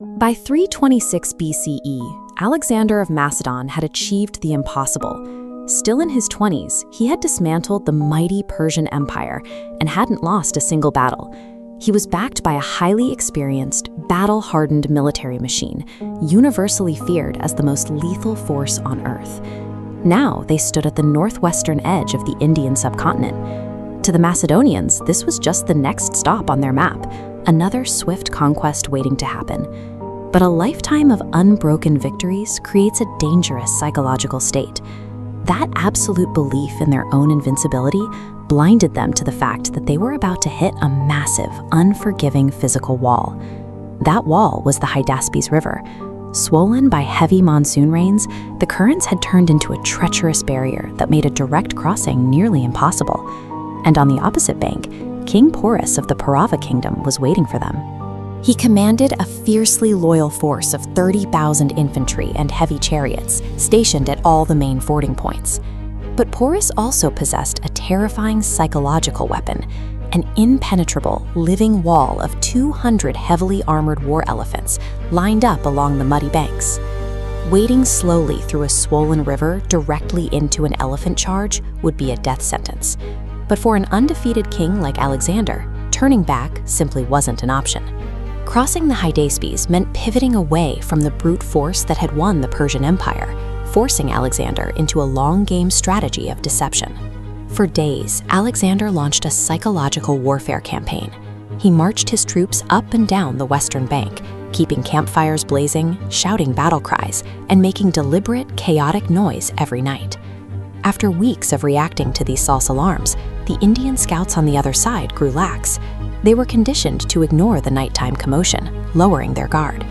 By 326 BCE, Alexander of Macedon had achieved the impossible. Still in his 20s, he had dismantled the mighty Persian Empire and hadn't lost a single battle. He was backed by a highly experienced, battle-hardened military machine, universally feared as the most lethal force on Earth. Now they stood at the northwestern edge of the Indian subcontinent. To the Macedonians, this was just the next stop on their map, another swift conquest waiting to happen. But a lifetime of unbroken victories creates a dangerous psychological state. That absolute belief in their own invincibility blinded them to the fact that they were about to hit a massive, unforgiving physical wall. That wall was the Hydaspes River. Swollen by heavy monsoon rains, the currents had turned into a treacherous barrier that made a direct crossing nearly impossible. And on the opposite bank, King Porus of the Parava kingdom was waiting for them. He commanded a fiercely loyal force of 30,000 infantry and heavy chariots stationed at all the main fording points. But Porus also possessed a terrifying psychological weapon, an impenetrable, living wall of 200 heavily armored war elephants lined up along the muddy banks. Wading slowly through a swollen river directly into an elephant charge would be a death sentence. But for an undefeated king like Alexander, turning back simply wasn't an option. Crossing the Hydaspes meant pivoting away from the brute force that had won the Persian Empire, forcing Alexander into a long-game strategy of deception. For days, Alexander launched a psychological warfare campaign. He marched his troops up and down the western bank, keeping campfires blazing, shouting battle cries, and making deliberate, chaotic noise every night. After weeks of reacting to these false alarms, the Indian scouts on the other side grew lax. They were conditioned to ignore the nighttime commotion, lowering their guard.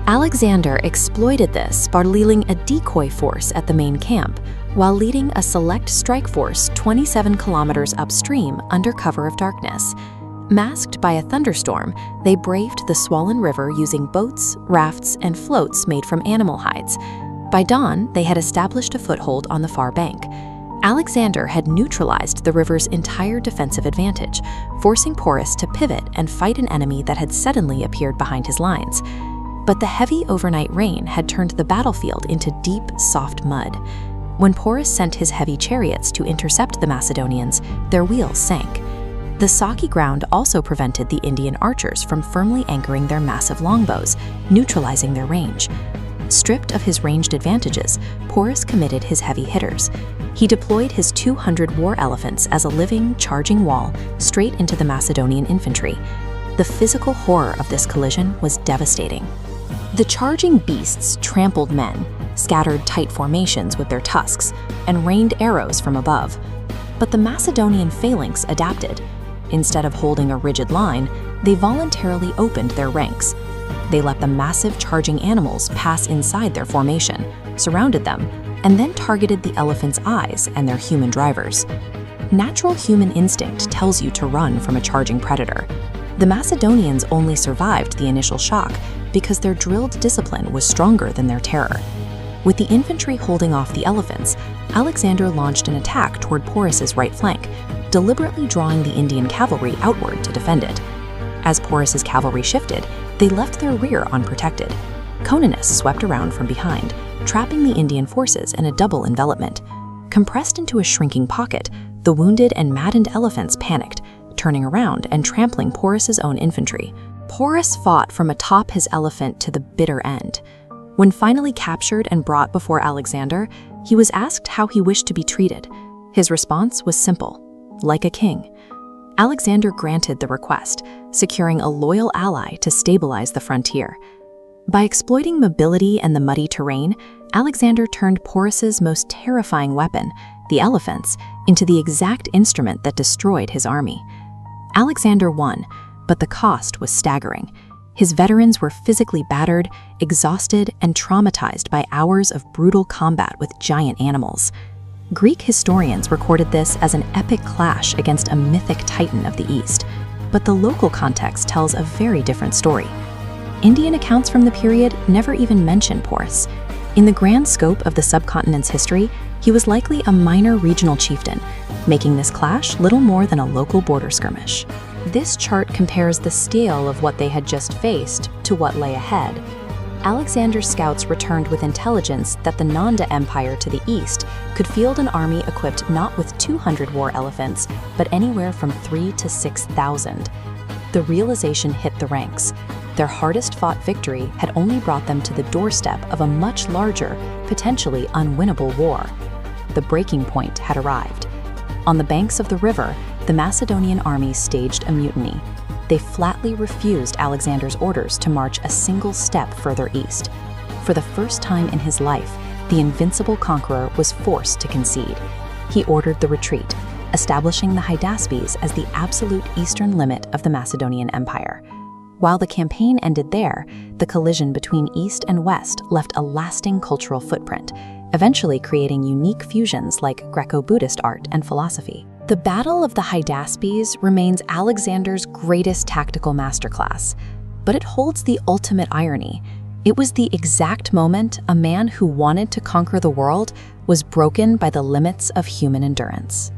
Alexander exploited this by leading a decoy force at the main camp, while leading a select strike force 27 kilometers upstream under cover of darkness. Masked by a thunderstorm, they braved the swollen river using boats, rafts, and floats made from animal hides. By dawn, they had established a foothold on the far bank. Alexander had neutralized the river's entire defensive advantage, forcing Porus to pivot and fight an enemy that had suddenly appeared behind his lines. But the heavy overnight rain had turned the battlefield into deep, soft mud. When Porus sent his heavy chariots to intercept the Macedonians, their wheels sank. The soggy ground also prevented the Indian archers from firmly anchoring their massive longbows, neutralizing their range. Stripped of his ranged advantages, Porus committed his heavy hitters. He deployed his 200 war elephants as a living, charging wall straight into the Macedonian infantry. The physical horror of this collision was devastating. The charging beasts trampled men, scattered tight formations with their tusks, and rained arrows from above. But the Macedonian phalanx adapted. Instead of holding a rigid line, they voluntarily opened their ranks. They let the massive charging animals pass inside their formation, surrounded them, and then targeted the elephants' eyes and their human drivers. Natural human instinct tells you to run from a charging predator. The Macedonians only survived the initial shock because their drilled discipline was stronger than their terror. With the infantry holding off the elephants, Alexander launched an attack toward Porus's right flank, deliberately drawing the Indian cavalry outward to defend it. As Porus's cavalry shifted, they left their rear unprotected. Coninus swept around from behind, trapping the Indian forces in a double envelopment. Compressed into a shrinking pocket, the wounded and maddened elephants panicked, turning around and trampling Porus's own infantry. Porus fought from atop his elephant to the bitter end. When finally captured and brought before Alexander, he was asked how he wished to be treated. His response was simple: like a king. Alexander granted the request, securing a loyal ally to stabilize the frontier. By exploiting mobility and the muddy terrain, Alexander turned Porus's most terrifying weapon, the elephants, into the exact instrument that destroyed his army. Alexander won, but the cost was staggering. His veterans were physically battered, exhausted, and traumatized by hours of brutal combat with giant animals. Greek historians recorded this as an epic clash against a mythic titan of the East, but the local context tells a very different story. Indian accounts from the period never even mention Porus. In the grand scope of the subcontinent's history, he was likely a minor regional chieftain, making this clash little more than a local border skirmish. This chart compares the scale of what they had just faced to what lay ahead. Alexander's scouts returned with intelligence that the Nanda Empire to the east could field an army equipped not with 200 war elephants, but anywhere from 3,000 to 6,000. The realization hit the ranks. Their hardest-fought victory had only brought them to the doorstep of a much larger, potentially unwinnable war. The breaking point had arrived. On the banks of the river, the Macedonian army staged a mutiny. They flatly refused Alexander's orders to march a single step further east. For the first time in his life, the invincible conqueror was forced to concede. He ordered the retreat, establishing the Hydaspes as the absolute eastern limit of the Macedonian Empire. While the campaign ended there, the collision between East and West left a lasting cultural footprint, eventually creating unique fusions like Greco-Buddhist art and philosophy. The Battle of the Hydaspes remains Alexander's greatest tactical masterclass, but it holds the ultimate irony. It was the exact moment a man who wanted to conquer the world was broken by the limits of human endurance.